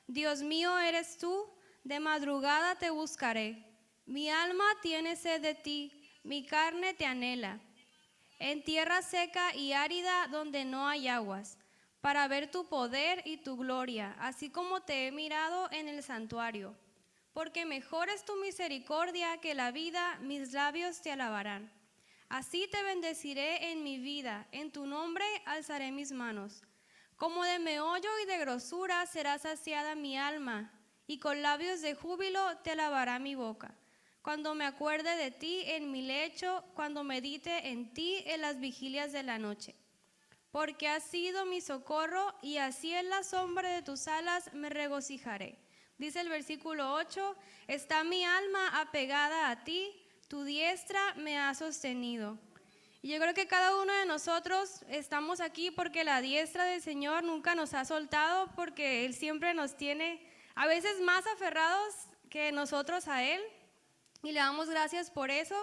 Dios mío eres tú, de madrugada te buscaré. Mi alma tiene sed de ti, mi carne te anhela. En tierra seca y árida donde no hay aguas, para ver tu poder y tu gloria, así como te he mirado en el santuario. Porque mejor es tu misericordia que la vida, mis labios te alabarán. Así te bendeciré en mi vida, en tu nombre alzaré mis manos. Como de meollo y de grosura será saciada mi alma, y con labios de júbilo te alabará mi boca. Cuando me acuerde de ti en mi lecho, cuando medite en ti en las vigilias de la noche. Porque has sido mi socorro, y así en la sombra de tus alas me regocijaré. Dice el versículo 8, está mi alma apegada a ti, tu diestra me ha sostenido. Y yo creo que cada uno de nosotros estamos aquí porque la diestra del Señor nunca nos ha soltado, porque Él siempre nos tiene a veces más aferrados que nosotros a Él, y le damos gracias por eso.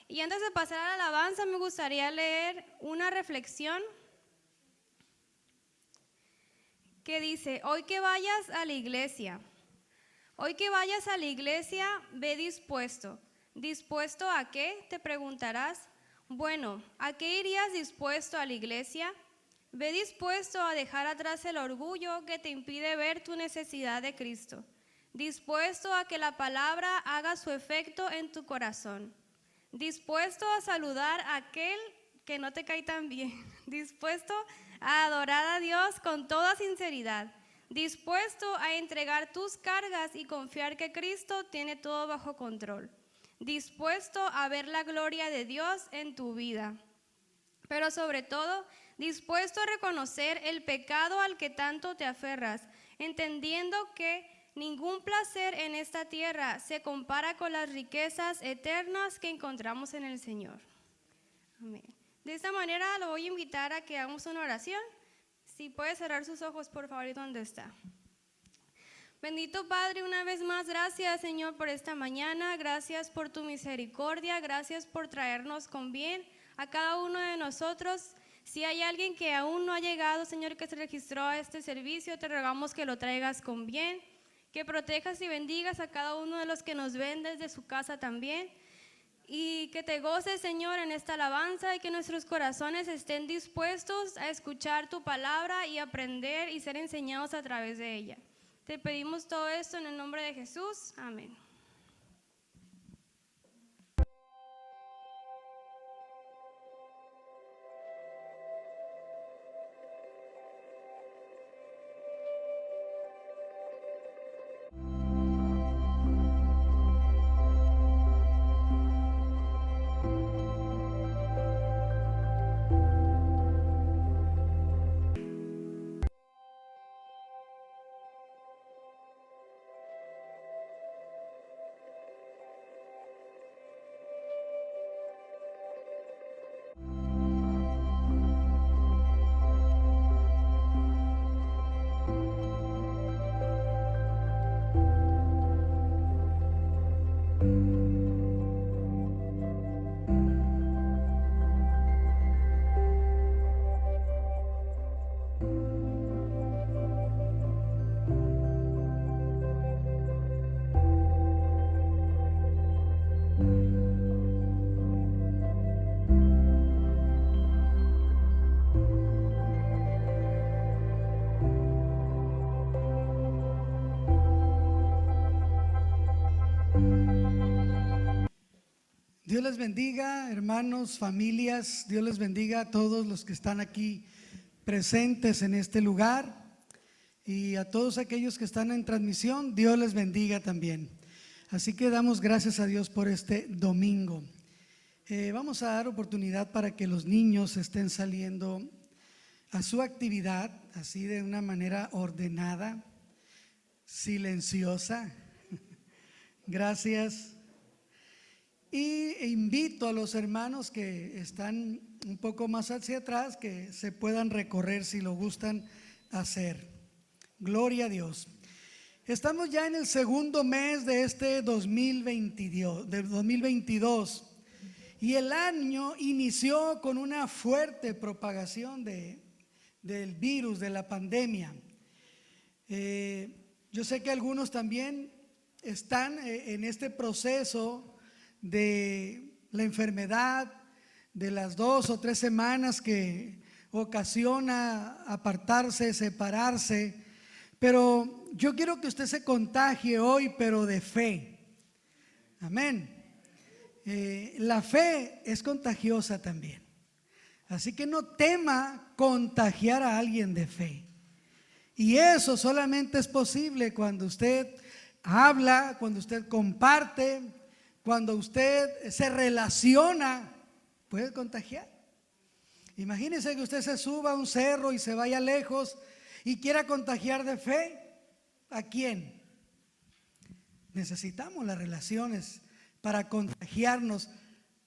Y antes de pasar a la alabanza, me gustaría leer una reflexión que dice: hoy que vayas a la iglesia, ve dispuesto. ¿Dispuesto a qué?, te preguntarás. Bueno, ¿a qué irías dispuesto a la iglesia? Ve dispuesto a dejar atrás el orgullo que te impide ver tu necesidad de Cristo. Dispuesto a que la palabra haga su efecto en tu corazón. Dispuesto a saludar a aquel que no te cae tan bien. Dispuesto a adorar a Dios con toda sinceridad. Dispuesto a entregar tus cargas y confiar que Cristo tiene todo bajo control. Dispuesto a ver la gloria de Dios en tu vida. Pero sobre todo, dispuesto a reconocer el pecado al que tanto te aferras, entendiendo que ningún placer en esta tierra se compara con las riquezas eternas que encontramos en el Señor. Amén. De esta manera lo voy a invitar a que hagamos una oración. Si puede cerrar sus ojos, por favor, ¿y dónde está? Bendito Padre, una vez más, gracias, Señor, por esta mañana. Gracias por tu misericordia. Gracias por traernos con bien a cada uno de nosotros. Si hay alguien que aún no ha llegado, Señor, que se registró a este servicio, te rogamos que lo traigas con bien, que protejas y bendigas a cada uno de los que nos ven desde su casa también, y que te goces, Señor, en esta alabanza, y que nuestros corazones estén dispuestos a escuchar tu palabra y aprender y ser enseñados a través de ella. Te pedimos todo esto en el nombre de Jesús. Amén. Dios les bendiga, hermanos, familias. Dios les bendiga a todos los que están aquí presentes en este lugar, y a todos aquellos que están en transmisión. Dios les bendiga también. Así que damos gracias a Dios por este domingo. Vamos a dar oportunidad para que los niños estén saliendo a su actividad, así de una manera ordenada, silenciosa. Gracias. Y invito a los hermanos que están un poco más hacia atrás que se puedan recorrer si lo gustan hacer. Gloria a Dios. Estamos ya en el segundo mes de este 2022, y el año inició con una fuerte propagación del virus, de la pandemia. Yo sé que algunos también están en este proceso de la enfermedad, de las 2 o 3 semanas que ocasiona apartarse, separarse, pero yo quiero que usted se contagie hoy, pero de fe. Amén. La fe es contagiosa también, así que no tema contagiar a alguien de fe. Y eso solamente es posible cuando usted habla, cuando usted comparte, cuando usted se relaciona, puede contagiar. Imagínese que usted se suba a un cerro y se vaya lejos y quiera contagiar de fe. ¿A quién? Necesitamos las relaciones para contagiarnos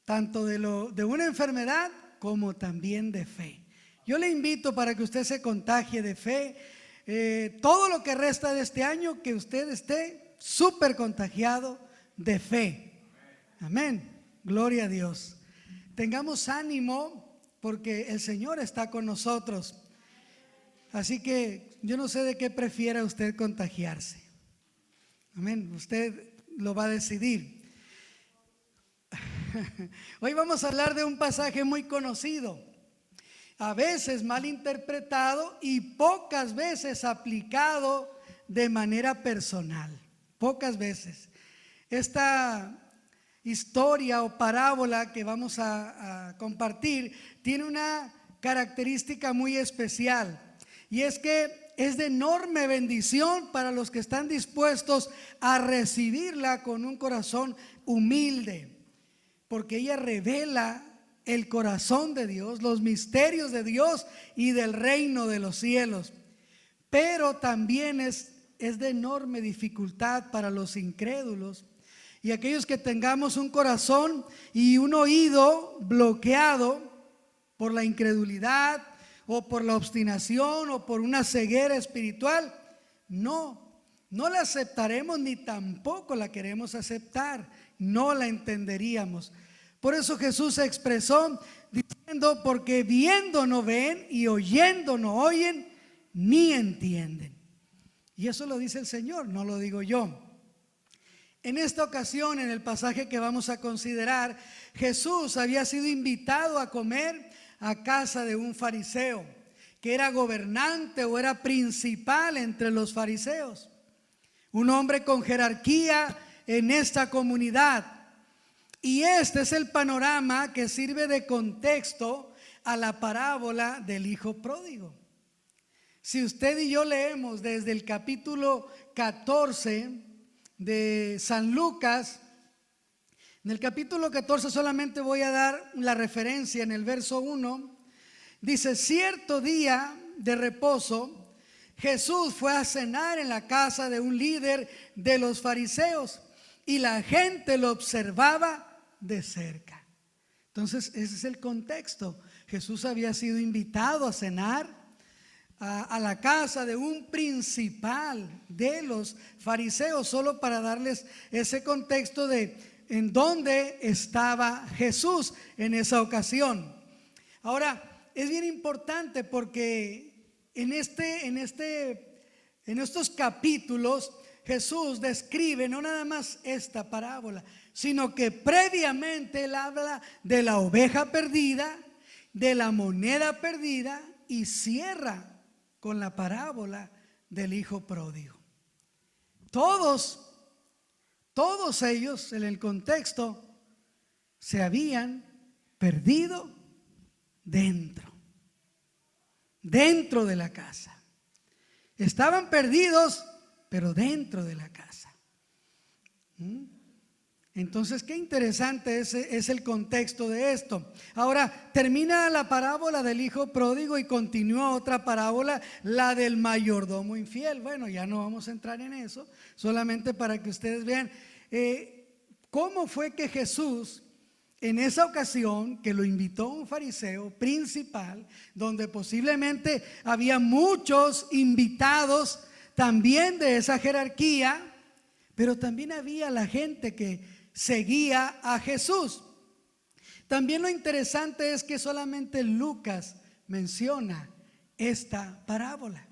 tanto de una enfermedad como también de fe. Yo le invito para que usted se contagie de fe. Todo lo que resta de este año, que usted esté súper contagiado de fe. Amén. Gloria a Dios. Tengamos ánimo porque el Señor está con nosotros. Así que yo no sé de qué prefiera usted contagiarse. Amén. Usted lo va a decidir. Hoy vamos a hablar de un pasaje muy conocido, a veces mal interpretado y pocas veces aplicado de manera personal. Pocas veces. Esta historia o parábola que vamos a compartir tiene una característica muy especial, y es que es de enorme bendición para los que están dispuestos a recibirla con un corazón humilde, porque ella revela el corazón de Dios, los misterios de Dios y del reino de los cielos. Pero también es de enorme dificultad para los incrédulos y aquellos que tengamos un corazón y un oído bloqueado por la incredulidad o por la obstinación o por una ceguera espiritual. No la aceptaremos ni tampoco la queremos aceptar, no la entenderíamos. Por eso Jesús se expresó diciendo: porque viendo no ven y oyendo no oyen ni entienden. Y eso lo dice el Señor, no lo digo yo. En esta ocasión, en el pasaje que vamos a considerar, Jesús había sido invitado a comer a casa de un fariseo que era gobernante o era principal entre los fariseos, un hombre con jerarquía en esta comunidad. Y este es el panorama que sirve de contexto a la parábola del hijo pródigo. Si usted y yo leemos desde el capítulo 14 de San Lucas, en el capítulo 14 solamente voy a dar la referencia en el verso 1. Dice: cierto día de reposo, Jesús fue a cenar en la casa de un líder de los fariseos y la gente lo observaba de cerca. Entonces ese es el contexto. Jesús había sido invitado a cenar a la casa de un principal de los fariseos, solo para darles ese contexto de en dónde estaba Jesús en esa ocasión. Ahora, es bien importante porque en estos capítulos Jesús describe no nada más esta parábola, sino que previamente él habla de la oveja perdida, de la moneda perdida, y cierra con la parábola del hijo pródigo. Todos ellos en el contexto se habían perdido dentro de la casa. Estaban perdidos, pero dentro de la casa. Entonces, qué interesante es el contexto de esto. Ahora, termina la parábola del hijo pródigo y continúa otra parábola, la del mayordomo infiel. Bueno, ya no vamos a entrar en eso, solamente para que ustedes vean cómo fue que Jesús, en esa ocasión que lo invitó un fariseo principal, donde posiblemente había muchos invitados también de esa jerarquía, pero también había la gente que seguía a Jesús. También lo interesante es que solamente Lucas menciona esta parábola.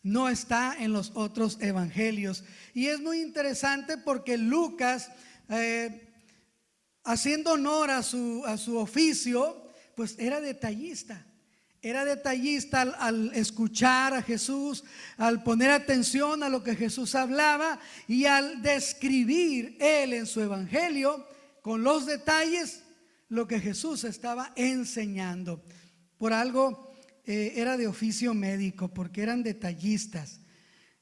no está en los otros evangelios. Y es muy interesante porque Lucas, haciendo honor a su oficio, pues era detallista. Era detallista al escuchar a Jesús, al poner atención a lo que Jesús hablaba y al describir él en su evangelio con los detalles lo que Jesús estaba enseñando. Por algo era de oficio médico, porque eran detallistas.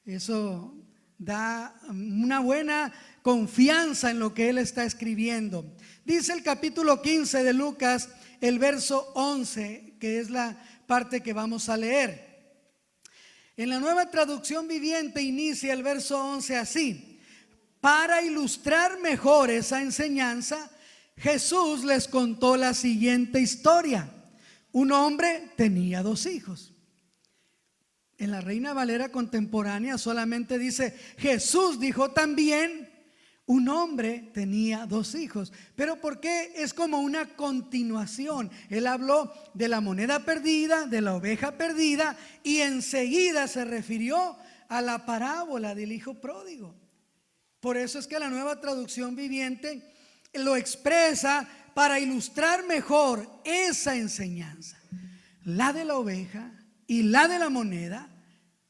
Eso da una buena confianza en lo que él está escribiendo. Dice el capítulo 15 de Lucas, el verso 11, que es la parte que vamos a leer. En la Nueva Traducción Viviente inicia el verso 11 así: para ilustrar mejor esa enseñanza, Jesús les contó la siguiente historia. Un hombre tenía 2 hijos. En la Reina Valera contemporánea solamente dice: Jesús dijo también, un hombre tenía 2 hijos. Pero ¿por qué? Es como una continuación. Él habló de la moneda perdida, de la oveja perdida, y enseguida se refirió a la parábola del hijo pródigo. Por eso es que la Nueva Traducción Viviente lo expresa para ilustrar mejor esa enseñanza, la de la oveja y la de la moneda.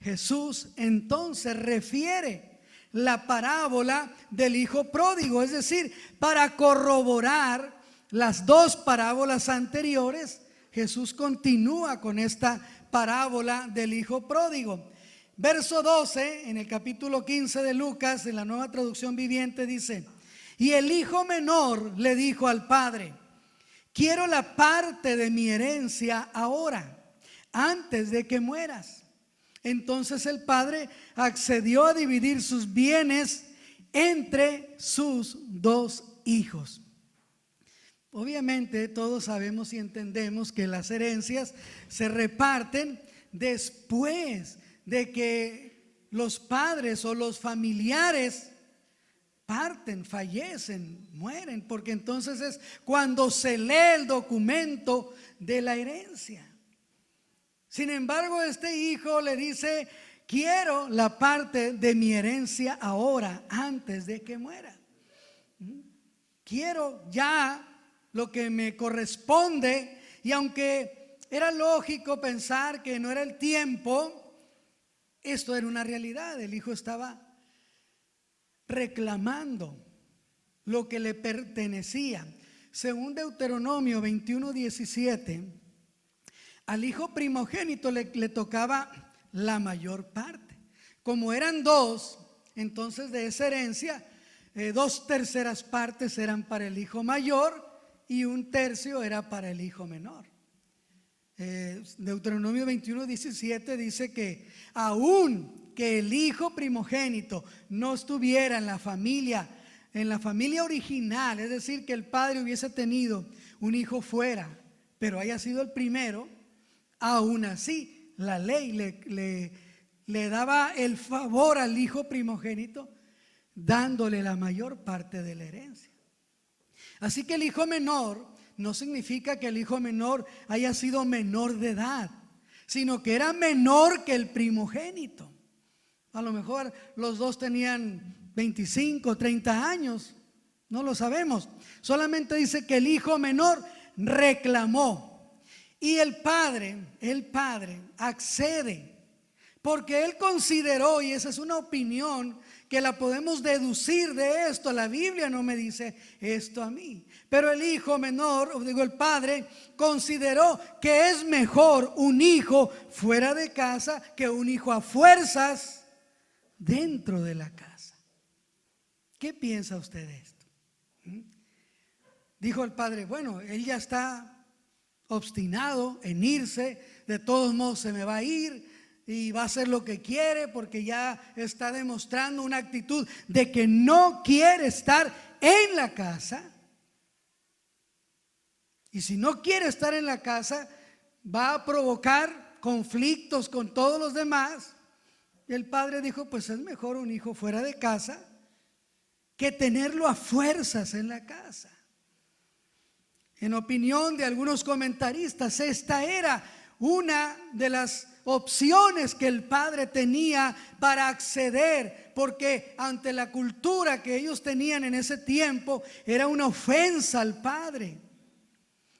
Jesús entonces refiere la parábola del hijo pródigo, es decir, para corroborar las 2 parábolas anteriores, Jesús continúa con esta parábola del hijo pródigo. Verso 12 en el capítulo 15 de Lucas, en la Nueva Traducción Viviente, dice: y el hijo menor le dijo al padre: quiero la parte de mi herencia ahora, antes de que mueras. Entonces el padre accedió a dividir sus bienes entre sus 2 hijos. Obviamente todos sabemos y entendemos que las herencias se reparten después de que los padres o los familiares parten, fallecen, mueren, porque entonces es cuando se lee el documento de la herencia. Sin embargo, este hijo le dice: quiero la parte de mi herencia ahora, antes de que muera. Quiero ya lo que me corresponde. Y aunque era lógico pensar que no era el tiempo, esto era una realidad. El hijo estaba reclamando lo que le pertenecía. Según Deuteronomio 21:17, al hijo primogénito le tocaba la mayor parte. Como eran 2, entonces de esa herencia 2/3 partes eran para el hijo mayor y 1/3 era para el hijo menor. Deuteronomio 21:17 dice que aún que el hijo primogénito no estuviera en la familia original, es decir, que el padre hubiese tenido un hijo fuera, pero haya sido el primero, aún así la ley le daba el favor al hijo primogénito, dándole la mayor parte de la herencia. Así que el hijo menor no significa que el hijo menor haya sido menor de edad, sino que era menor que el primogénito. A lo mejor los 2 tenían 25, 30 años, no lo sabemos. Solamente dice que el hijo menor reclamó. Y el padre accede, porque él consideró, y esa es una opinión que la podemos deducir de esto, la Biblia no me dice esto a mí, pero el hijo menor, el padre, consideró que es mejor un hijo fuera de casa que un hijo a fuerzas dentro de la casa. ¿Qué piensa usted de esto? Dijo el padre: bueno, él ya está obstinado en irse, de todos modos se me va a ir y va a hacer lo que quiere, porque ya está demostrando una actitud de que no quiere estar en la casa. Y si no quiere estar en la casa, va a provocar conflictos con todos los demás. Y el padre dijo: pues es mejor un hijo fuera de casa que tenerlo a fuerzas en la casa. En opinión de algunos comentaristas, esta era una de las opciones que el padre tenía para acceder, porque ante la cultura que ellos tenían en ese tiempo era una ofensa al padre.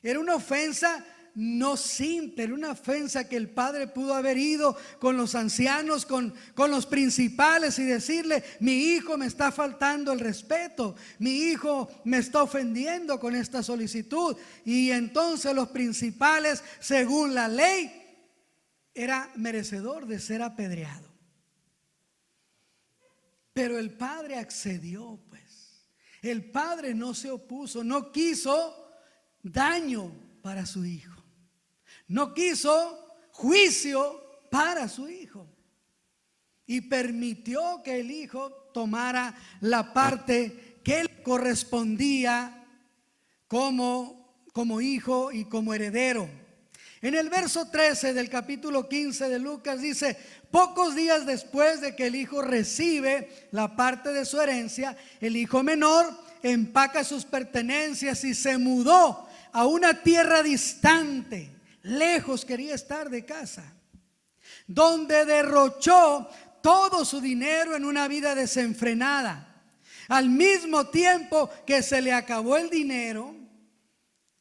Era una ofensa no simple, era una ofensa que el padre pudo haber ido con los ancianos, con los principales y decirle: mi hijo me está faltando el respeto, mi hijo me está ofendiendo con esta solicitud. Y entonces los principales, según la ley, era merecedor de ser apedreado. Pero el padre accedió, pues. El padre no se opuso, no quiso daño para su hijo. No quiso juicio para su hijo y permitió que el hijo tomara la parte que le correspondía como hijo y como heredero. En el verso 13 del capítulo 15 de Lucas dice: pocos días después de que el hijo recibe la parte de su herencia, el hijo menor empaca sus pertenencias y se mudó a una tierra distante. Lejos quería estar de casa, donde derrochó todo su dinero en una vida desenfrenada. Al mismo tiempo que se le acabó el dinero,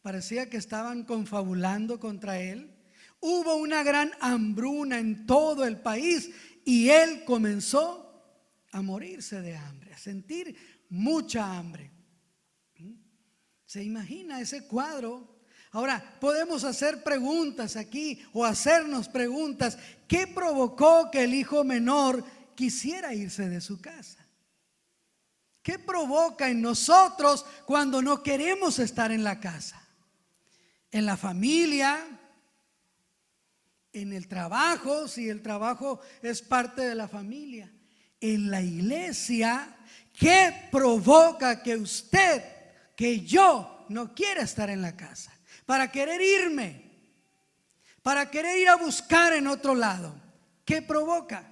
parecía que estaban confabulando contra él. Hubo una gran hambruna en todo el país y él comenzó a morirse de hambre, a sentir mucha hambre. ¿Se imagina ese cuadro? Ahora, podemos hacer preguntas aquí o hacernos preguntas. ¿Qué provocó que el hijo menor quisiera irse de su casa? ¿Qué provoca en nosotros cuando no queremos estar en la casa? En la familia, en el trabajo, si el trabajo es parte de la familia, en la iglesia. ¿Qué provoca que usted, que yo, no quiera estar en la casa? Para querer irme, para querer ir a buscar en otro lado. ¿Qué provoca?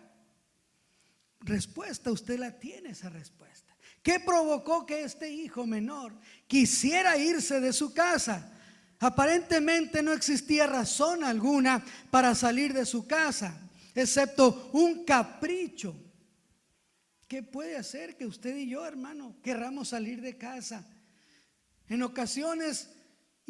Respuesta, usted la tiene, esa respuesta. ¿Qué provocó que este hijo menor quisiera irse de su casa? Aparentemente no existía razón alguna para salir de su casa, excepto un capricho. ¿Qué puede hacer que usted y yo, hermano, querramos salir de casa? En ocasiones,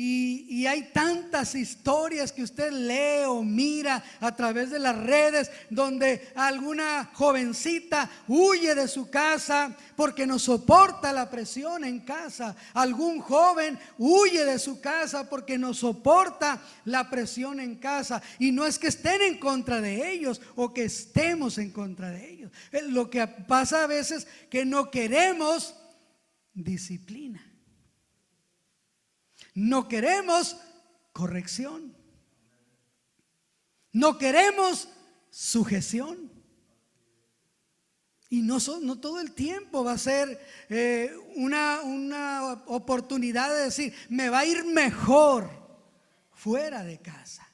y hay tantas historias que usted lee o mira a través de las redes, donde alguna jovencita huye de su casa porque no soporta la presión en casa. Algún joven huye de su casa porque no soporta la presión en casa. Y no es que estén en contra de ellos o que estemos en contra de ellos. Lo que pasa a veces que no queremos disciplina. No queremos corrección. No queremos sujeción. Y no todo el tiempo va a ser una oportunidad de decir: me va a ir mejor fuera de casa.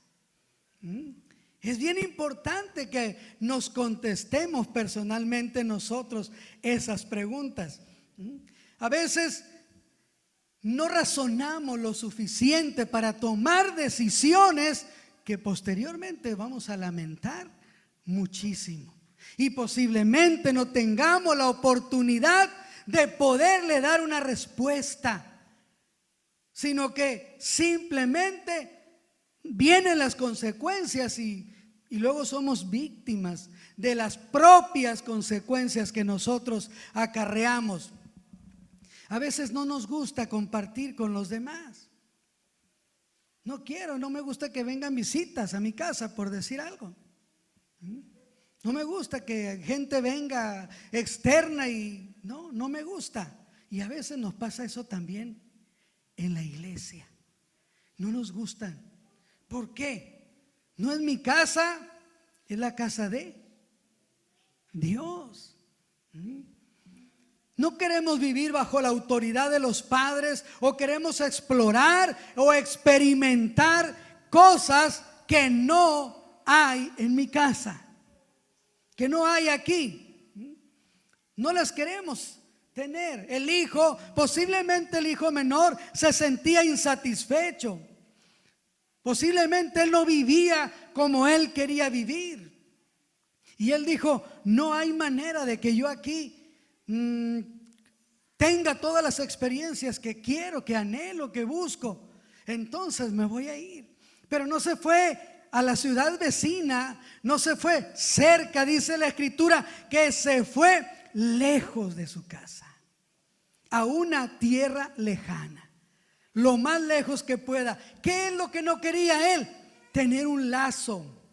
Es bien importante que nos contestemos personalmente nosotros esas preguntas. A veces no razonamos lo suficiente para tomar decisiones que posteriormente vamos a lamentar muchísimo. Y posiblemente no tengamos la oportunidad de poderle dar una respuesta, sino que simplemente vienen las consecuencias y luego somos víctimas de las propias consecuencias que nosotros acarreamos. A veces no nos gusta compartir con los demás. No me gusta que vengan visitas a mi casa, por decir algo. No me gusta que gente venga externa y no me gusta. Y a veces nos pasa eso también en la iglesia. No nos gustan. ¿Por qué? No es mi casa, es la casa de Dios. No queremos vivir bajo la autoridad de los padres, o queremos explorar o experimentar cosas que no hay en mi casa, que no hay aquí. No las queremos tener. Posiblemente el hijo menor se sentía insatisfecho. Posiblemente él no vivía como él quería vivir. Y él dijo, no hay manera de que yo aquí tenga todas las experiencias que quiero, que anhelo, que busco. Entonces me voy a ir. Pero no se fue a la ciudad vecina, no se fue cerca, dice la escritura, que se fue lejos de su casa, a una tierra lejana, lo más lejos que pueda. ¿Qué es lo que no quería él? Tener un lazo,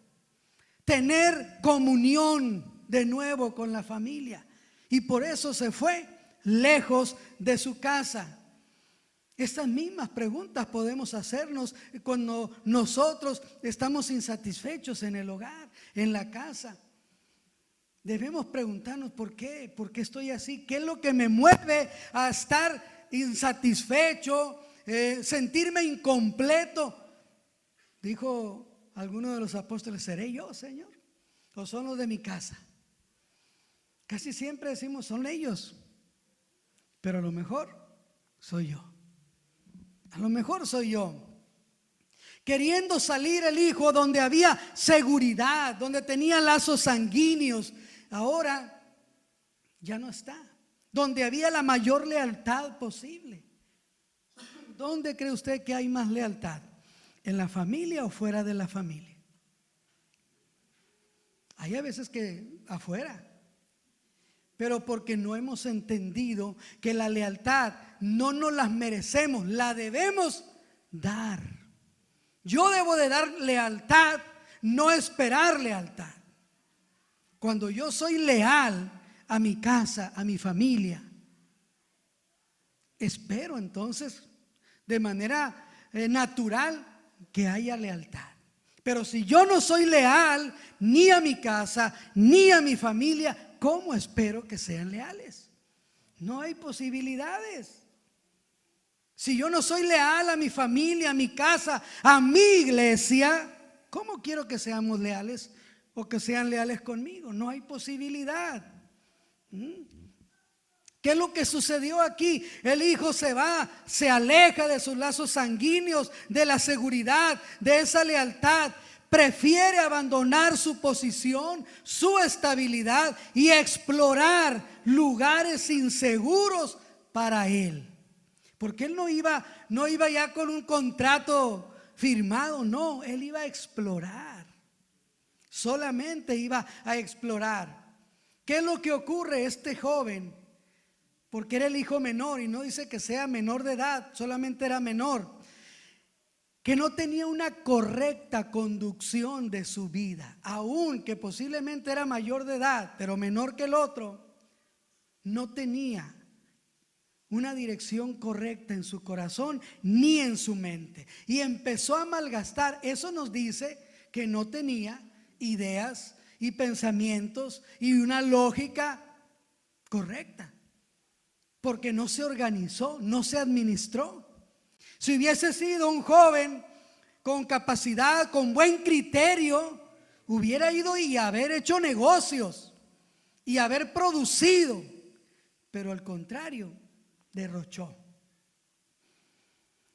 tener comunión de nuevo con la familia. Y por eso se fue lejos de su casa. Estas mismas preguntas podemos hacernos cuando nosotros estamos insatisfechos en el hogar, en la casa. Debemos preguntarnos ¿por qué? ¿Por qué estoy así? ¿Qué es lo que me mueve a estar insatisfecho, sentirme incompleto? Dijo alguno de los apóstoles, ¿seré yo, Señor? ¿O son los de mi casa? Casi siempre decimos, son ellos, pero a lo mejor soy yo. A lo mejor soy yo. Queriendo salir el hijo donde había seguridad, donde tenía lazos sanguíneos, ahora ya no está. Donde había la mayor lealtad posible. ¿Dónde cree usted que hay más lealtad? ¿En la familia o fuera de la familia? Hay a veces que afuera. Pero porque no hemos entendido que la lealtad no nos la merecemos, la debemos dar. Yo debo de dar lealtad, no esperar lealtad. Cuando yo soy leal a mi casa, a mi familia, espero entonces de manera natural que haya lealtad. Pero si yo no soy leal ni a mi casa, ni a mi familia, ¿cómo espero que sean leales? No hay posibilidades. Si yo no soy leal a mi familia, a mi casa, a mi iglesia, ¿cómo quiero que seamos leales o que sean leales conmigo? No hay posibilidad. ¿Qué es lo que sucedió aquí? El hijo se va, se aleja de sus lazos sanguíneos, de la seguridad, de esa lealtad. Prefiere abandonar su posición, su estabilidad y explorar lugares inseguros para él. Porque él no iba ya con un contrato firmado, no, él iba a explorar. Solamente iba a explorar. ¿Qué es lo que ocurre? Este joven, porque era el hijo menor, y no dice que sea menor de edad, solamente era menor, que no tenía una correcta conducción de su vida, aunque posiblemente era mayor de edad, pero menor que el otro, no tenía una dirección correcta en su corazón ni en su mente, y empezó a malgastar. Eso nos dice que no tenía ideas y pensamientos y una lógica correcta, porque no se organizó, no se administró. Si hubiese sido un joven con capacidad, con buen criterio, hubiera ido y haber hecho negocios y haber producido, pero al contrario, derrochó.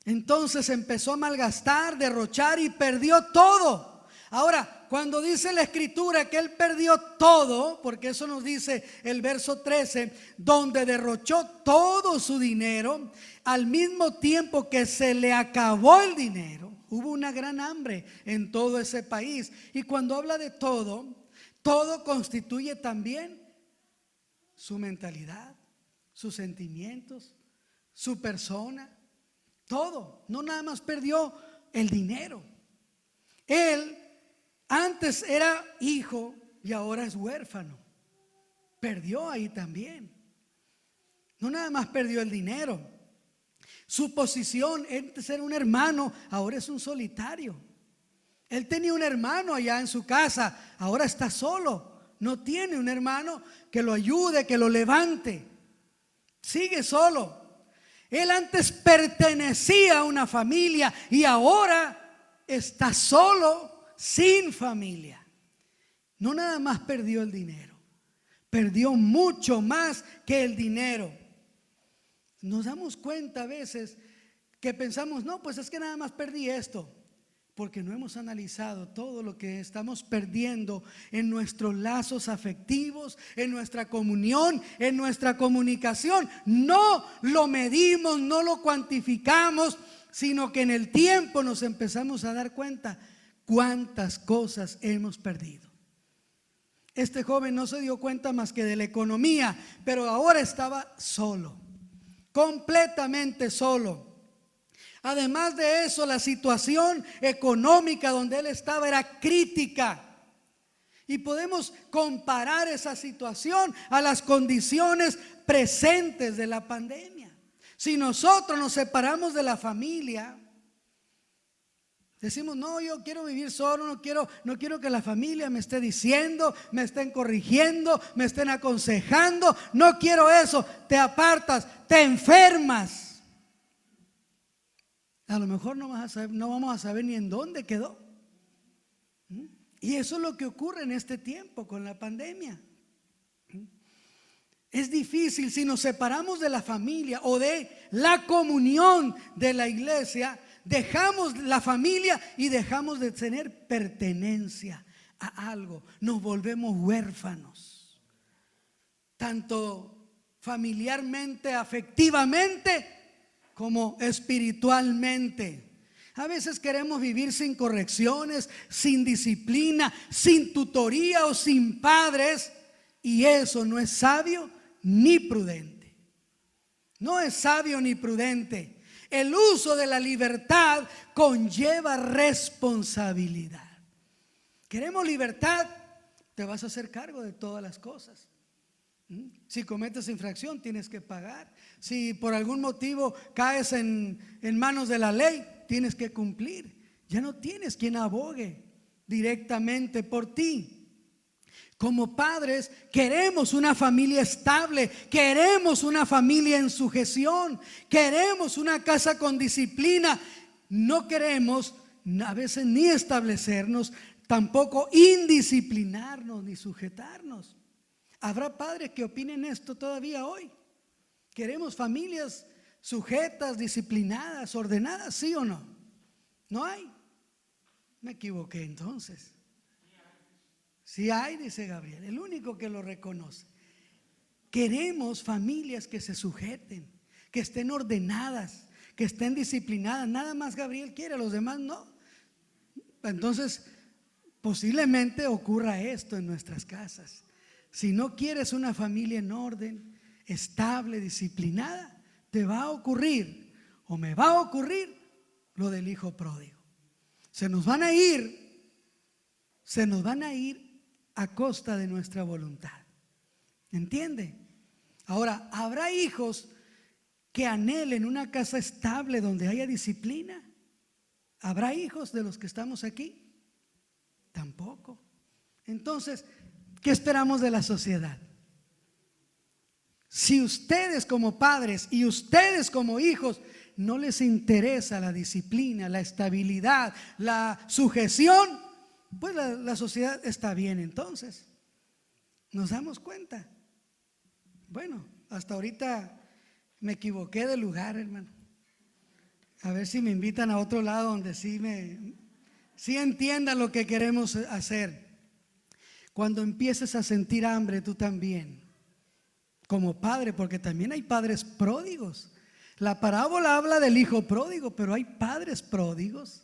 Entonces empezó a malgastar, derrochar y perdió todo. Ahora, cuando dice la escritura que él perdió todo, porque eso nos dice el verso 13, donde derrochó todo su dinero, al mismo tiempo que se le acabó el dinero, hubo una gran hambre en todo ese país. Y cuando habla de todo, todo constituye también su mentalidad, sus sentimientos, su persona, todo. No nada más perdió el dinero. Él antes era hijo y ahora es huérfano. Perdió ahí también. No nada más perdió el dinero. Su posición, antes era un hermano, ahora es un solitario. Él tenía un hermano allá en su casa, ahora está solo. No tiene un hermano que lo ayude, que lo levante. Sigue solo. Él antes pertenecía a una familia y ahora está solo, sin familia. No nada más perdió el dinero, perdió mucho más que el dinero. Nos damos cuenta a veces que pensamos, no, pues es que nada más perdí esto. porque no hemos analizado todo lo que estamos perdiendo en nuestros lazos afectivos, en nuestra comunión, en nuestra comunicación. No lo medimos, no lo cuantificamos, sino que en el tiempo nos empezamos a dar cuenta cuántas cosas hemos perdido. Este joven no se dio cuenta más que de la economía, pero ahora estaba solo, completamente solo. Además de eso, la situación económica donde él estaba era crítica. Y podemos comparar esa situación a las condiciones presentes de la pandemia. Si nosotros nos separamos de la familia, decimos, no, yo quiero vivir solo, no quiero que la familia me esté diciendo, me estén corrigiendo, me estén aconsejando, no quiero eso. Te apartas, te enfermas. A lo mejor no vamos a saber ni en dónde quedó. Y eso es lo que ocurre en este tiempo con la pandemia. Es difícil si nos separamos de la familia o de la comunión de la iglesia. Dejamos la familia y dejamos de tener pertenencia a algo. Nos volvemos huérfanos, tanto familiarmente, afectivamente, como espiritualmente. A veces queremos vivir sin correcciones, sin disciplina, sin tutoría o sin padres, y eso no es sabio ni prudente. No es sabio ni prudente. El uso de la libertad conlleva responsabilidad. Queremos libertad, te vas a hacer cargo de todas las cosas. Si cometes infracción, tienes que pagar. Si por algún motivo caes en manos de la ley, tienes que cumplir. Ya no tienes quien abogue directamente por ti. Como padres queremos una familia estable, queremos una familia en sujeción, queremos una casa con disciplina. No queremos a veces ni establecernos, tampoco indisciplinarnos ni sujetarnos. ¿Habrá padres que opinen esto todavía hoy? ¿Queremos familias sujetas, disciplinadas, ordenadas? ¿Sí o no? ¿No hay? Me equivoqué entonces. Sí hay, dice Gabriel, el único que lo reconoce. Queremos familias que se sujeten, que estén ordenadas, que estén disciplinadas. Nada más Gabriel quiere, los demás no. Entonces, posiblemente ocurra esto en nuestras casas. Si no quieres una familia en orden, estable, disciplinada, te va a ocurrir, o me va a ocurrir, lo del hijo pródigo. Se nos van a ir a costa de nuestra voluntad. ¿Entiende? Ahora, ¿habrá hijos que anhelen una casa estable donde haya disciplina? ¿Habrá hijos de los que estamos aquí? Tampoco. Entonces, ¿qué esperamos de la sociedad? Si ustedes como padres y ustedes como hijos no les interesa la disciplina, la estabilidad, la sujeción, pues la sociedad está bien. Entonces, ¿nos damos cuenta? Bueno, hasta ahorita me equivoqué de lugar, hermano. A ver si me invitan a otro lado donde sí entiendan lo que queremos hacer. Cuando empieces a sentir hambre, tú también, como padre, porque también hay padres pródigos. La parábola habla del hijo pródigo, pero hay padres pródigos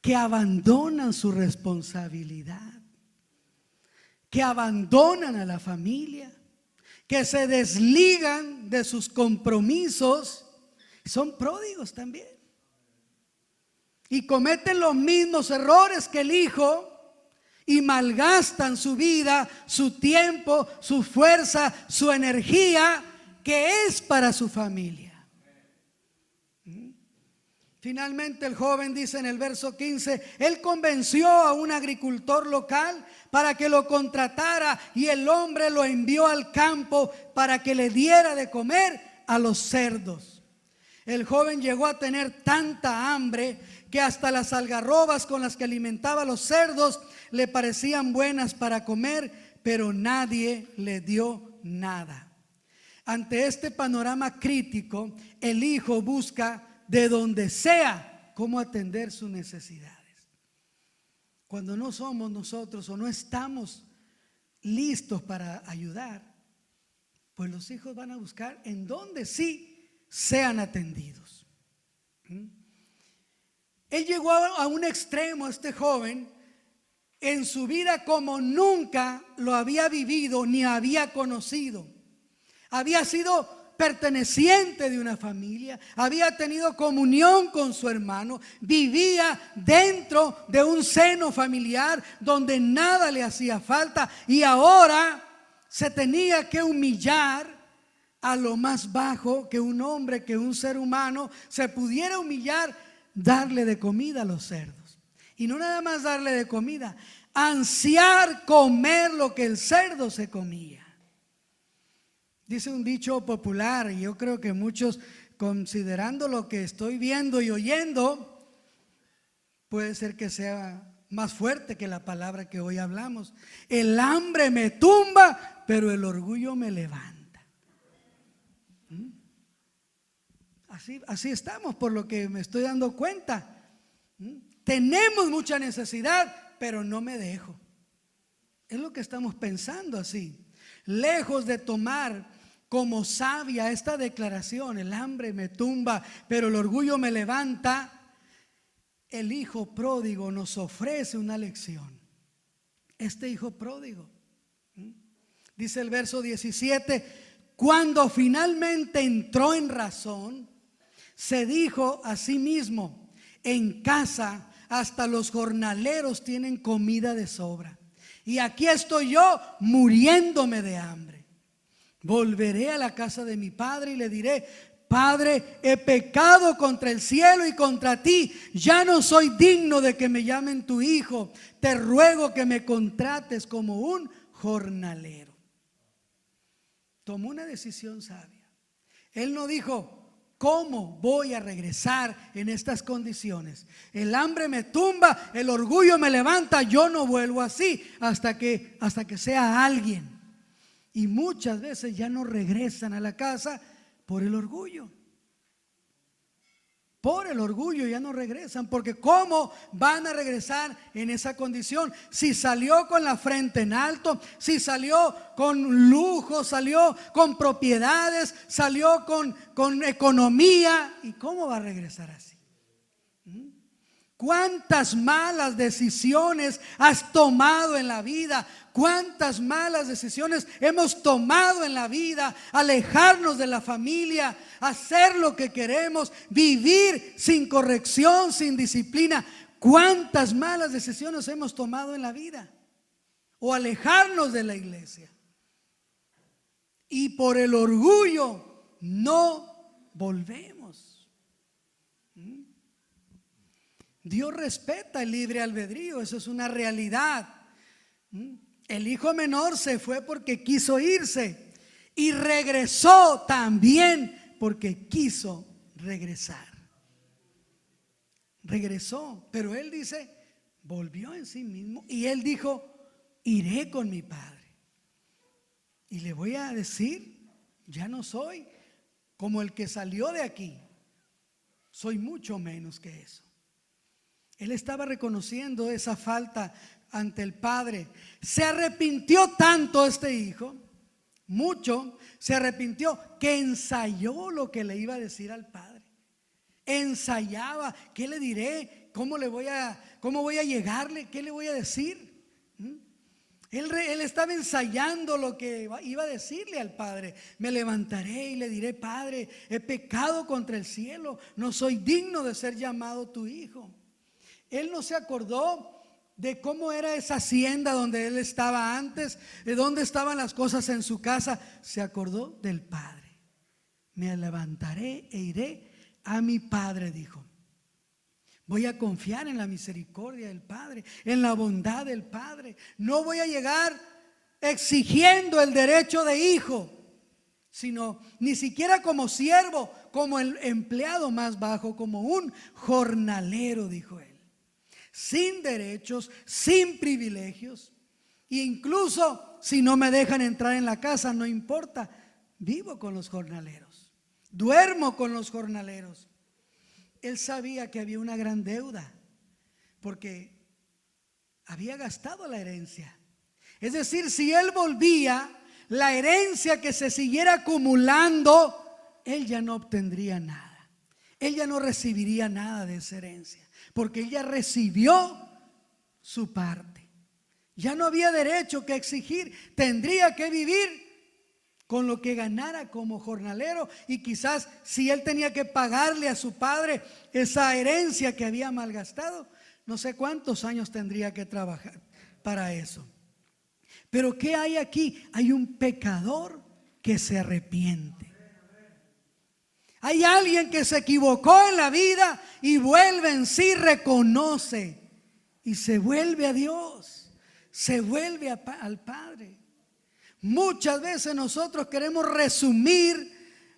que abandonan su responsabilidad, que abandonan a la familia, que se desligan de sus compromisos. Son pródigos también y cometen los mismos errores que el hijo y malgastan su vida, su tiempo, su fuerza, su energía que es para su familia. Finalmente el joven dice en el verso 15, él convenció a un agricultor local para que lo contratara y el hombre lo envió al campo para que le diera de comer a los cerdos. El joven llegó a tener tanta hambre que hasta las algarrobas con las que alimentaba a los cerdos le parecían buenas para comer, pero nadie le dio nada. Ante este panorama crítico, el hijo busca de donde sea cómo atender sus necesidades. Cuando no somos nosotros o no estamos listos para ayudar, pues los hijos van a buscar en donde sí sean atendidos. Él llegó a un extremo, este joven, en su vida como nunca lo había vivido ni había conocido. Había sido perteneciente de una familia, había tenido comunión con su hermano, vivía dentro de un seno familiar donde nada le hacía falta, y ahora se tenía que humillar a lo más bajo que un hombre, que un ser humano se pudiera humillar, darle de comida a los cerdos. Y no nada más darle de comida, ansiar comer lo que el cerdo se comía. Dice un dicho popular, y yo creo que muchos, considerando lo que estoy viendo y oyendo, puede ser que sea más fuerte que la palabra que hoy hablamos. El hambre me tumba, pero el orgullo me levanta. Así estamos, por lo que me estoy dando cuenta. Tenemos mucha necesidad, pero no me dejo. Es lo que estamos pensando así. Lejos de tomar como sabia esta declaración, el hambre me tumba, pero el orgullo me levanta, el hijo pródigo nos ofrece una lección. Este hijo pródigo, dice el verso 17, cuando finalmente entró en razón, se dijo a sí mismo: en casa hasta los jornaleros tienen comida de sobra, y aquí estoy yo muriéndome de hambre. Volveré a la casa de mi padre y le diré: Padre, he pecado contra el cielo y contra ti, ya no soy digno de que me llamen tu hijo, te ruego que me contrates como un jornalero. Tomó una decisión sabia. Él no dijo: ¿cómo voy a regresar en estas condiciones? El hambre me tumba, el orgullo me levanta, yo no vuelvo así hasta que sea alguien. Y muchas veces ya no regresan a la casa por el orgullo. Por el orgullo ya no regresan, porque ¿cómo van a regresar en esa condición? Si salió con la frente en alto, si salió con lujo, salió con propiedades, salió con economía, ¿y cómo va a regresar así? ¿Cuántas malas decisiones has tomado en la vida? ¿Cuántas malas decisiones hemos tomado en la vida? Alejarnos de la familia, hacer lo que queremos, vivir sin corrección, sin disciplina. ¿Cuántas malas decisiones hemos tomado en la vida? O alejarnos de la iglesia. Y por el orgullo no volvemos. Dios respeta el libre albedrío, eso es una realidad. El hijo menor se fue porque quiso irse y regresó también porque quiso regresar. Regresó, pero él dice, volvió en sí mismo y él dijo: iré con mi padre y le voy a decir, ya no soy como el que salió de aquí, soy mucho menos que eso. Él estaba reconociendo esa falta ante el padre. Se arrepintió tanto este hijo, mucho, se arrepintió, que ensayó lo que le iba a decir al padre. Ensayaba: ¿qué le diré? ¿Cómo voy a llegarle? ¿Qué le voy a decir? Él estaba ensayando lo que iba a decirle al padre. Me levantaré y le diré: Padre, he pecado contra el cielo, no soy digno de ser llamado tu hijo. Él no se acordó de cómo era esa hacienda donde él estaba antes, de dónde estaban las cosas en su casa. Se acordó del padre. Me levantaré e iré a mi padre, dijo. Voy a confiar en la misericordia del Padre, en la bondad del Padre. No voy a llegar exigiendo el derecho de hijo, sino ni siquiera como siervo, como el empleado más bajo, como un jornalero, dijo él. Sin derechos, sin privilegios, e incluso si no me dejan entrar en la casa, no importa, vivo con los jornaleros, duermo con los jornaleros. él sabía que había una gran deuda, porque había gastado la herencia. Es decir, si él volvía, la herencia que se siguiera acumulando, él ya no obtendría nada. Él ya no recibiría nada de esa herencia, porque él ya recibió su parte. Ya no había derecho que exigir, tendría que vivir con lo que ganara como jornalero, y quizás si él tenía que pagarle a su padre esa herencia que había malgastado, no sé cuántos años tendría que trabajar para eso. Pero ¿qué hay aquí? Hay un pecador que se arrepiente. Hay alguien que se equivocó en la vida y vuelve en sí, reconoce y se vuelve a Dios, se vuelve al Padre. Muchas veces nosotros queremos resumir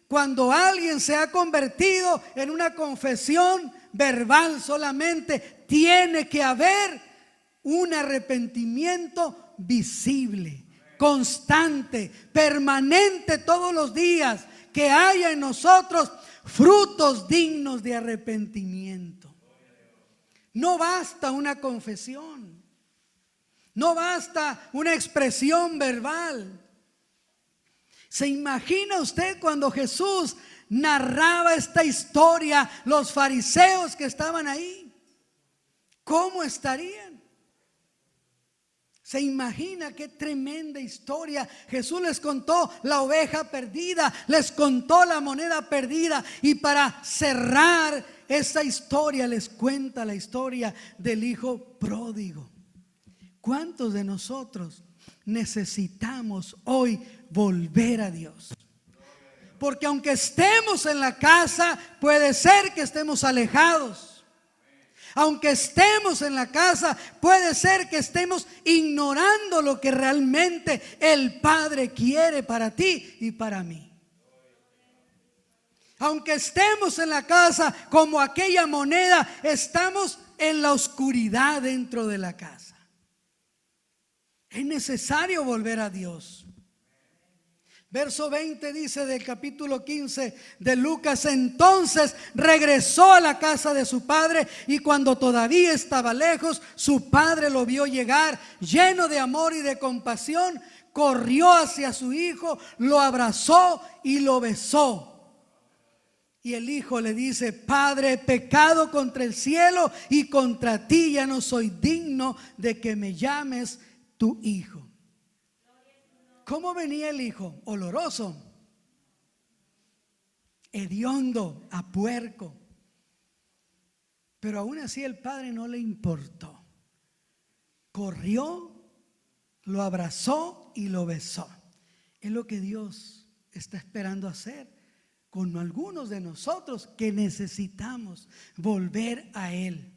cuando alguien se ha convertido en una confesión verbal solamente. Tiene que haber un arrepentimiento visible, constante, permanente todos los días, que haya en nosotros frutos dignos de arrepentimiento. No basta una confesión, no basta una expresión verbal. ¿Se imagina usted cuando Jesús narraba esta historia, los fariseos que estaban ahí? ¿Cómo estarían? ¿Se imagina qué tremenda historia? Jesús les contó la oveja perdida, les contó la moneda perdida, y para cerrar esa historia les cuenta la historia del hijo pródigo. ¿Cuántos de nosotros necesitamos hoy volver a Dios? Porque aunque estemos en la casa, puede ser que estemos alejados. Aunque estemos en la casa, puede ser que estemos ignorando lo que realmente el Padre quiere para ti y para mí. Aunque estemos en la casa como aquella moneda, estamos en la oscuridad dentro de la casa. Es necesario volver a Dios. Verso 20 dice del capítulo 15 de Lucas: entonces regresó a la casa de su padre, y cuando todavía estaba lejos, su padre lo vio llegar, lleno de amor y de compasión, corrió hacia su hijo, lo abrazó y lo besó. Y el hijo le dice: Padre, he pecado contra el cielo y contra ti, ya no soy digno de que me llames tu hijo. ¿Cómo venía el hijo? Oloroso, hediondo, a puerco. Pero aún así el padre no le importó. Corrió, lo abrazó y lo besó. Es lo que Dios está esperando hacer con algunos de nosotros que necesitamos volver a Él.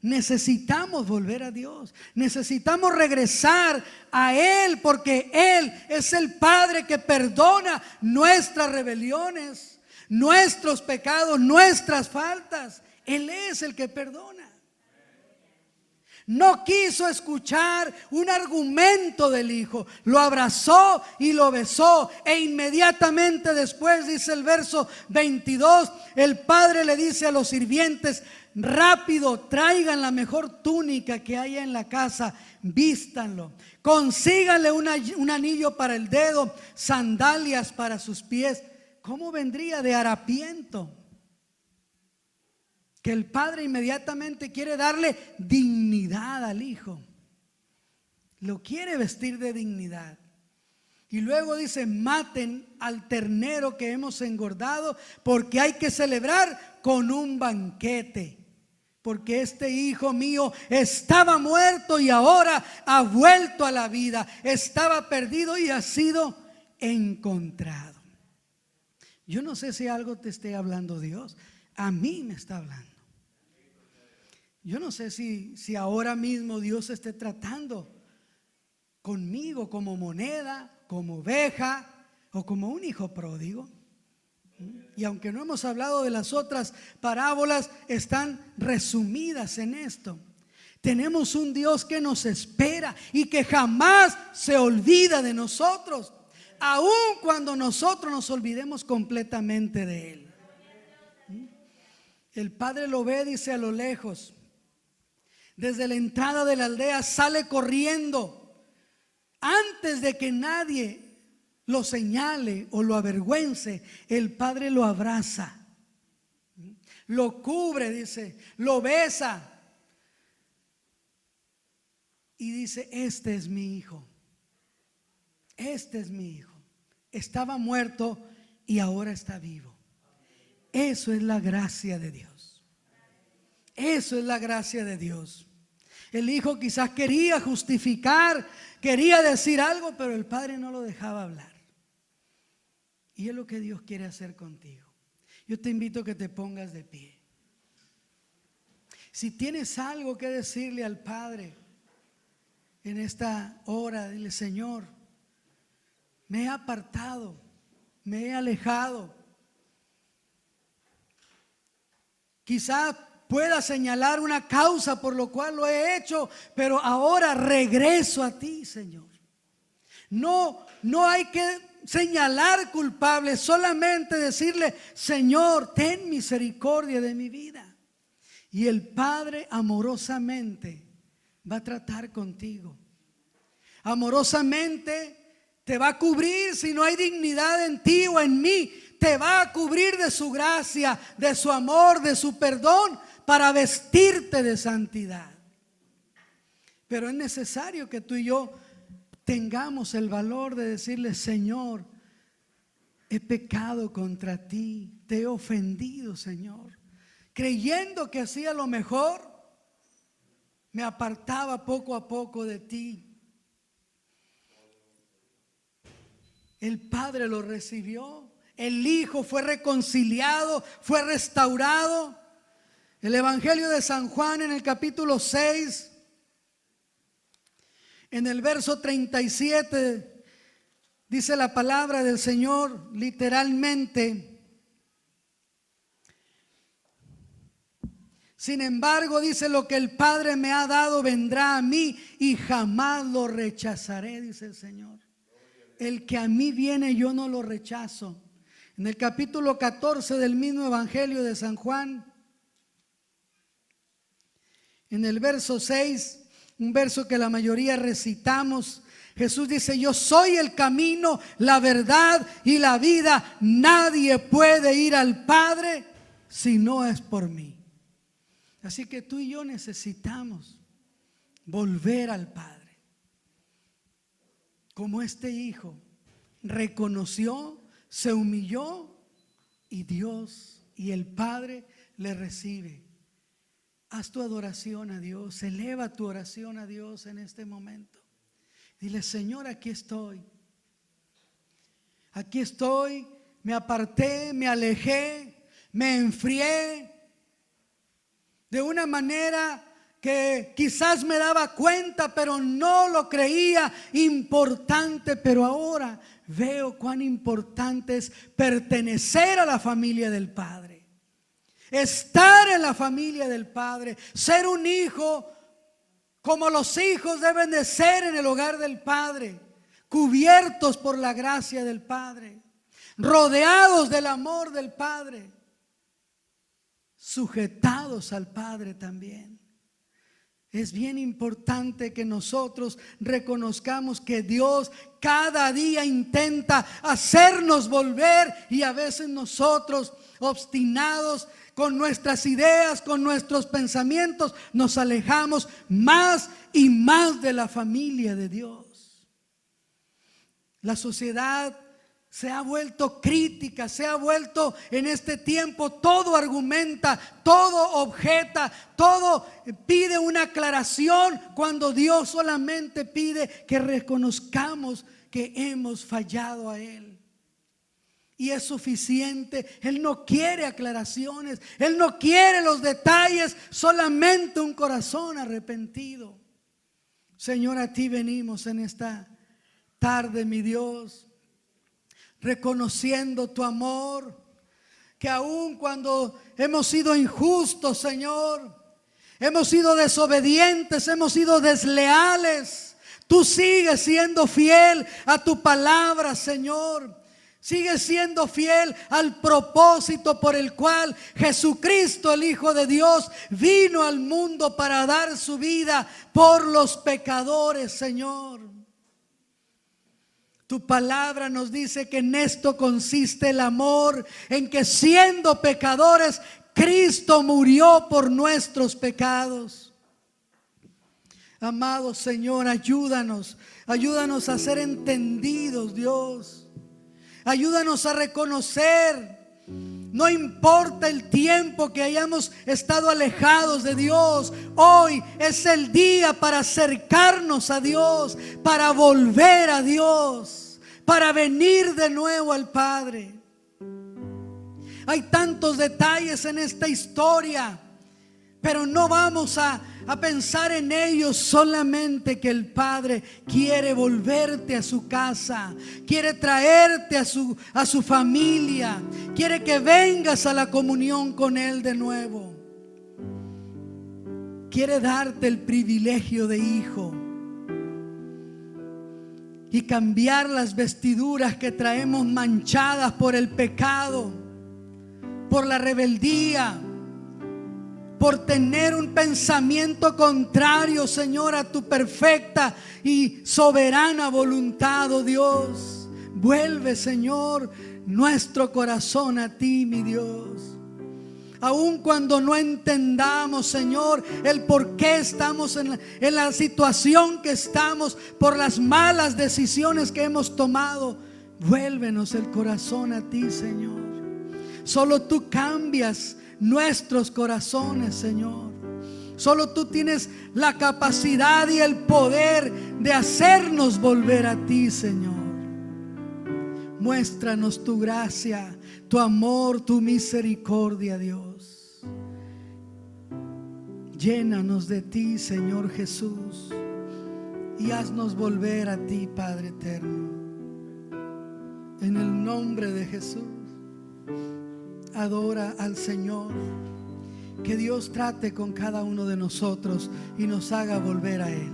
Necesitamos volver a Dios, necesitamos regresar a Él, porque Él es el Padre que perdona nuestras rebeliones, nuestros pecados, nuestras faltas. Él es el que perdona. No quiso escuchar un argumento del hijo, lo abrazó y lo besó, e inmediatamente después, dice el verso 22, el padre le dice a los sirvientes: rápido, traigan la mejor túnica que haya en la casa, vístanlo, consíganle un anillo para el dedo, sandalias para sus pies. ¿Cómo vendría de harapiento? Que el padre inmediatamente quiere darle dignidad al hijo, lo quiere vestir de dignidad. Y luego dice: maten al ternero que hemos engordado, porque hay que celebrar con un banquete. Porque este hijo mío estaba muerto y ahora ha vuelto a la vida, estaba perdido y ha sido encontrado. Yo no sé si algo te esté hablando Dios, a mí me está hablando. Yo no sé si ahora mismo Dios esté tratando conmigo como moneda, como oveja o como un hijo pródigo. Y aunque no hemos hablado de las otras parábolas, están resumidas en esto. Tenemos un Dios que nos espera y que jamás se olvida de nosotros, aun cuando nosotros nos olvidemos completamente de Él. El padre lo ve, dice, a lo lejos. Desde la entrada de la aldea sale corriendo. Antes de que nadie lo señale o lo avergüence, el padre lo abraza, lo cubre, dice, lo besa y dice: este es mi hijo, este es mi hijo. Estaba muerto y ahora está vivo. Eso es la gracia de Dios. Eso es la gracia de Dios. El hijo quizás quería justificar, quería decir algo, pero el padre no lo dejaba hablar. Y es lo que Dios quiere hacer contigo. Yo te invito a que te pongas de pie. Si tienes algo que decirle al Padre en esta hora, dile: Señor, me he apartado, me he alejado. Quizás pueda señalar una causa por lo cual lo he hecho, pero ahora regreso a ti, Señor. No hay que señalar culpables, solamente decirle: Señor, ten misericordia de mi vida. Y el Padre amorosamente va a tratar contigo. Amorosamente te va a cubrir. Si no hay dignidad en ti o en mí, te va a cubrir de su gracia, de su amor, de su perdón, para vestirte de santidad. Pero es necesario que tú y yo tengamos el valor de decirle: Señor, he pecado contra ti, te he ofendido, Señor, creyendo que hacía lo mejor, me apartaba poco a poco de ti. El Padre lo recibió, el Hijo fue reconciliado, fue restaurado. El Evangelio de San Juan, en el capítulo 6, en el verso 37, dice la palabra del Señor literalmente: sin embargo, dice, lo que el Padre me ha dado vendrá a mí y jamás lo rechazaré, dice el Señor. El que a mí viene, yo no lo rechazo. En el capítulo 14 del mismo Evangelio de San Juan, en el verso 6, un verso que la mayoría recitamos, Jesús dice: yo soy el camino, la verdad y la vida. Nadie puede ir al Padre si no es por mí. Así que tú y yo necesitamos volver al Padre. Como este hijo reconoció, se humilló, y Dios y el Padre le recibe. Haz tu adoración a Dios, eleva tu oración a Dios en este momento. Dile: Señor, aquí estoy. Aquí estoy, me aparté, me alejé, me enfrié de una manera que quizás me daba cuenta, pero no lo creía importante. Pero ahora veo cuán importante es pertenecer a la familia del Padre, estar en la familia del Padre, ser un hijo como los hijos deben de ser en el hogar del Padre, cubiertos por la gracia del Padre, rodeados del amor del Padre, sujetados al Padre también. Es bien importante que nosotros reconozcamos que Dios cada día intenta hacernos volver, y a veces nosotros, obstinados con nuestras ideas, con nuestros pensamientos, nos alejamos más y más de la familia de Dios. La sociedad se ha vuelto crítica, se ha vuelto en este tiempo, todo argumenta, todo objeta, todo pide una aclaración, cuando Dios solamente pide que reconozcamos que hemos fallado a Él. Y es suficiente. Él no quiere aclaraciones, Él no quiere los detalles, solamente un corazón arrepentido. Señor, a ti venimos en esta tarde, mi Dios, reconociendo tu amor, que aun cuando hemos sido injustos, Señor, hemos sido desobedientes, hemos sido desleales, tú sigues siendo fiel a tu palabra, Señor. Sigue siendo fiel al propósito por el cual Jesucristo, el Hijo de Dios, vino al mundo para dar su vida por los pecadores, Señor. Tu palabra nos dice que en esto consiste el amor, en que siendo pecadores, Cristo murió por nuestros pecados. Amado Señor, ayúdanos a ser entendidos, Dios. Ayúdanos a reconocer, no importa el tiempo que hayamos estado alejados de Dios, hoy es el día para acercarnos a Dios, para volver a Dios, para venir de nuevo al Padre. Hay tantos detalles en esta historia, pero no vamos a pensar en ellos, solamente que el Padre quiere volverte a su casa, quiere traerte a su familia, quiere que vengas a la comunión con Él de nuevo. Quiere darte el privilegio de hijo y cambiar las vestiduras que traemos manchadas por el pecado, por la rebeldía, por tener un pensamiento contrario, Señor, a tu perfecta y soberana voluntad, oh Dios. Vuelve, Señor, nuestro corazón a ti, mi Dios. Aun cuando no entendamos, Señor, el por qué estamos en la situación que estamos, por las malas decisiones que hemos tomado, vuélvenos el corazón a ti, Señor. Solo tú cambias nuestros corazones, Señor. Solo tú tienes la capacidad y el poder de hacernos volver a ti, Señor. Muéstranos tu gracia, tu amor, tu misericordia, Dios. Llénanos de ti, Señor Jesús, y haznos volver a ti, Padre eterno. En el nombre de Jesús. Adora al Señor. Que Dios trate con cada uno de nosotros y nos haga volver a Él.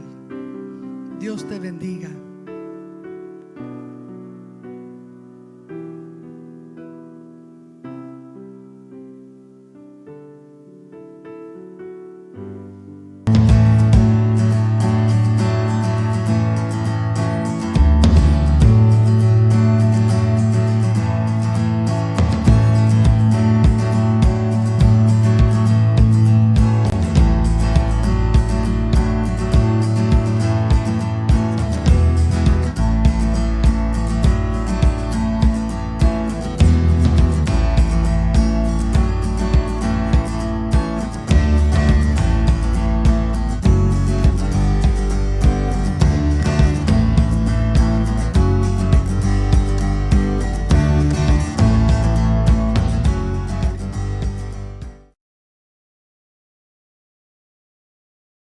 Dios te bendiga.